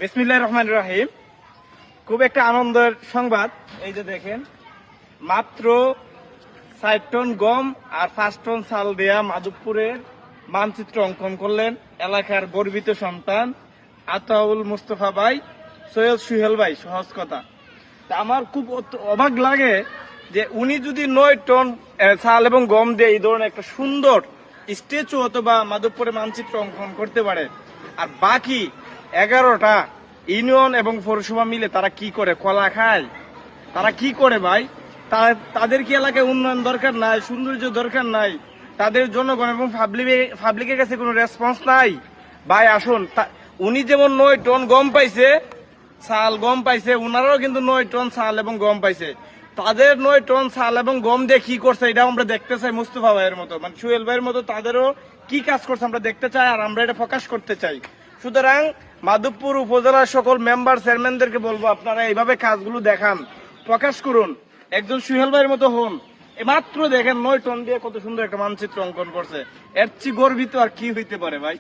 বিসমিল্লাহির রহমানির রহিম। খুব একটা আনন্দের সংবাদ। এই যে দেখেন, মাত্র ৬০ টন গম আর ৫ টন চাল দেয়া মাধবপুরের মানচিত্র অঙ্কন করলেন এলাকার গর্বিত সন্তান আতাউল মুস্তফা ভাই, সৈয়দ সুহেল ভাই। সহজ কথা, তা আমার খুব অবাক লাগে যে উনি যদি ৯ টন চাল এবং গম দিয়ে এই ধরনের একটা সুন্দর স্ট্যাচু অথবা মাধবপুরের মানচিত্র অঙ্কন করতে পারে, আর বাকি ১১টা ইউনিয়ন এবং পৌরসভা মিলে তারা কি করে? কলা খায়? তারা কি করে ভাই? তাদের কি এলাকায় উন্নয়ন দরকার নাই? সৌন্দর্য দরকার নাই? তাদের জনগণ এবং পাবলিকের কাছে কোনো রেসপন্স নাই? ভাই আসুন, উনি যেমন ৯ টন গম পাইছে, চাল গম পাইছে, উনারাও কিন্তু ৯ টন চাল এবং গম পাইছে। তাদের ৯ টন চাল এবং গম দিয়ে কি করছে এটা আমরা দেখতে চাই। মুস্তফা ভাইয়ের মতো, মানে সুহেল ভাইয়ের মতো তাদেরও কি কাজ করছে আমরা দেখতে চাই, আর আমরা এটা প্রকাশ করতে চাই। সুতরাং মাধবপুর উপজেলার সকল মেম্বার চেয়ারম্যানদেরকে বলবো, আপনারা এইভাবে কাজগুলো দেখান, প্রকাশ করুন, একজন সুহেল ভাইয়ের মতো হন। মাত্র দেখেন ৯ টন দিয়ে কত সুন্দর একটা মানচিত্র অঙ্কন করছে। এর চেয়ে গর্বিত আর কি হইতে পারে ভাই?